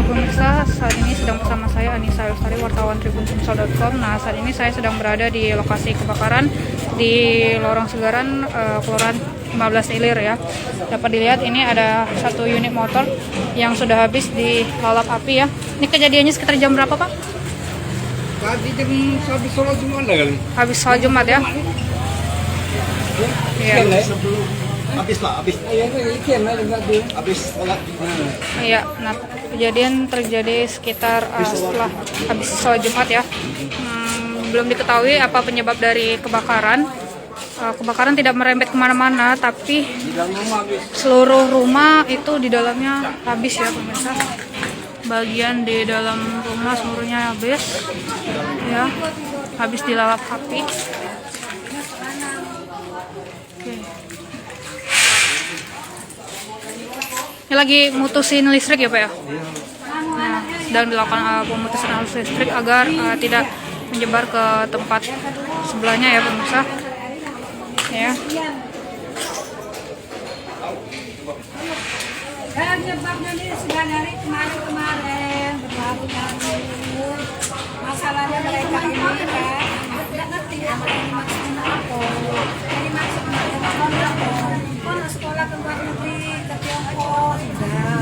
Pemirsa, saat ini sedang bersama saya Anissa Lestari, wartawan Tribun.com. Nah, saat ini saya sedang berada di lokasi kebakaran di Lorong Segaran, Kelurahan 15 Ilir ya. Dapat dilihat ini ada satu unit motor yang sudah habis dilalap api ya. Ini kejadiannya sekitar jam berapa, Pak? Tadi jam habis sholat Jumat kali. Habis sholat Jumat ya? Iya. Habis sholat. Iya, nah kejadian terjadi sekitar setelah habis sholat Jumat ya. Belum diketahui apa penyebab dari kebakaran. Kebakaran tidak merembet kemana-mana, tapi seluruh rumah itu di dalamnya habis ya pemirsa. Bagian di dalam rumah seluruhnya habis ya, habis dilalap api. Oke. Ini lagi mutusin listrik ya Pak ya? Nah, sedang dilakukan pemutusan arus listrik agar tidak menyebar ke tempat sebelahnya ya pemirsa. Ya. Dan nyebabnya ini sudah dari kemarin berlalu-lalu. Masalahnya mereka ini kan tidak ngerti apa yang dimaksudkan apa. Jadi maksudnya kon sekolah ke luar negeri ke Tiongkok sudah.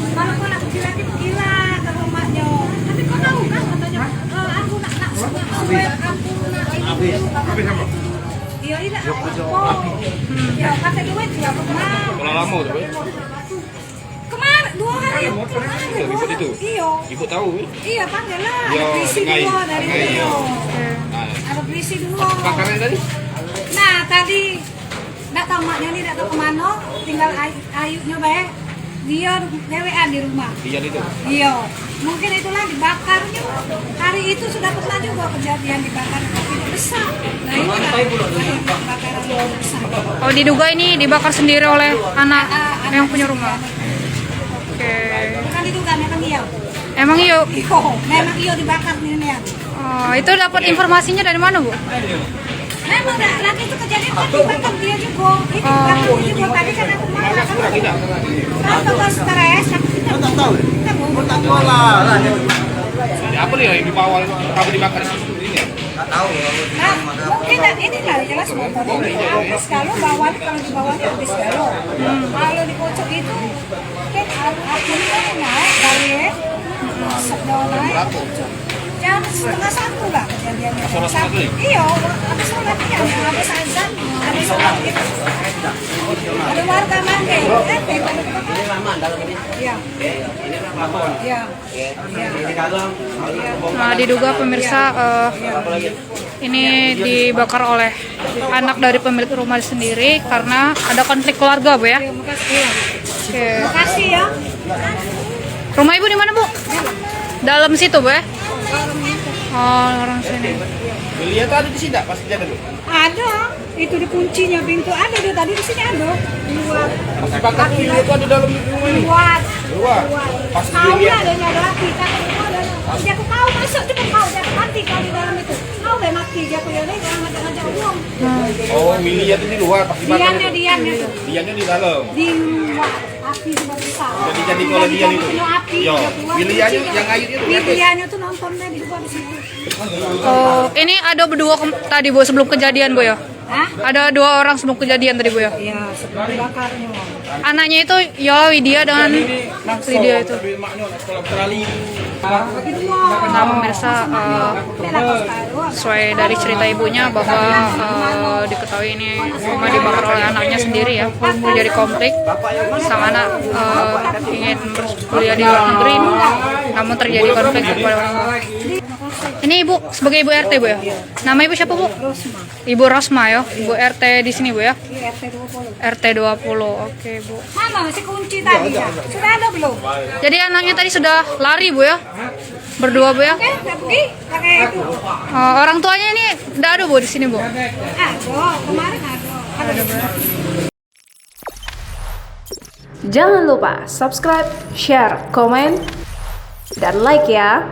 Kalau kau nak lagi gila ke rumahnya. Tapi kau tahu kan katanya aku nak swab aku nak ini. Habis apa? Iya tidak apa. Ya kata gue dia pernah. Kalau lama tuh, Kemarin 2 hari kemarin. Ibu itu. Iya. Ibu tahu? Iya panggil lah. Iya, Ada berisi ngai. dulu dari Ngai, dulu. iya. Ada berisi dulu. Bakarnya tadi? Nah tadi nggak tahu maknya nih nggak tahu kemana. Tinggal ayunya baik. Dia dewean di rumah. Dia itu. Iya. Mungkin itulah dibakarnya. Hari itu sudah pernah juga kejadian dibakar tapi besar. Nah ini kebakaran besar. Oh, diduga ini dibakar sendiri oleh anak yang punya rumah. Oke. Bukan diduga memang iya. Emang iya? Iyo, memang iyo dibakar nih. Oh, itu dapat informasinya dari mana, Bu? Memang lagi itu kejadian kan dibakar dia juga. Itu dibakar dia juga tadi kan aku marah kan. Kalau nggak stres, aku tidak tahu. Kita mau lah. Apa nih yang di bawah kamu dibakar ini? Enggak tahu. Nah, mungkin ini lah jelas motor ini habis kalau bawahnya kalau di bawahnya habis kalau. Kalau di pojok itu kan akhirnya kan naik dari sedang naik. Jam 1:30 lah kejadiannya. Iya, habis sholat ya, habis azan, habis sholat gitu. Ada warga manggil, Iya. Iya. Nah, diduga pemirsa ini dibakar oleh anak dari pemilik rumah sendiri karena ada konflik keluarga, Bu ya. Oke. Makasih ya. Rumah Ibu di mana, Bu? Dalam situ, Bu ya? Oh, orang sini. Lihat ada di sini enggak pas kejadian itu? Ada, itu di kuncinya pintu ada dia tadi di sini ada. Luar. Pas dibakar itu ada dalam rumah ini. Luar. Pas Tahu dilihat. ada nyala api kan ada. Dia aku tahu masuk dia tahu dia mati kalau di dalam itu. Tahu dia mati dia aku ya jangan ngajak uang. Oh, Willy itu di luar pas dibakar. Diannya tuh. Diannya di dalam. Di luar api sudah besar. Jadi kalau dia itu. Api. Yo, Willy yang ayut itu lihat. Diannya tuh nontonnya di luar di situ. Oh, ini ada berdua tadi, Bu, sebelum kejadian, Bu ya? Hah? Ada 2 orang sebelum kejadian tadi, Bu ya? Iya, sebelum dibakarnya. Anaknya itu ya Widya dengan Lydia itu. Nah, pemirsa, sesuai dari cerita ibunya bahwa diketahui ini rumah dibakar oleh anaknya sendiri ya. Terjadi konflik, sang anak ingin berkuliah di luar negeri, namun terjadi konflik kepada orang tua. Ini Ibu sebagai Ibu RT, Bu ya? Nama Ibu siapa, Bu? Rosma. Ibu Rosma ya, Ibu RT di sini, Bu ya? Di RT 20. RT 20. Oke, Bu. Mana si kunci tadi ya? Sudah ada belum? Jadi anaknya tadi sudah lari, Bu ya? Berdua, Bu ya? Oke, udah pergi pakai itu. Orang tuanya ini udah ada, Bu, di sini, Bu? Ada, kemarin ada. Ada. Jangan lupa subscribe, share, komen, dan like ya.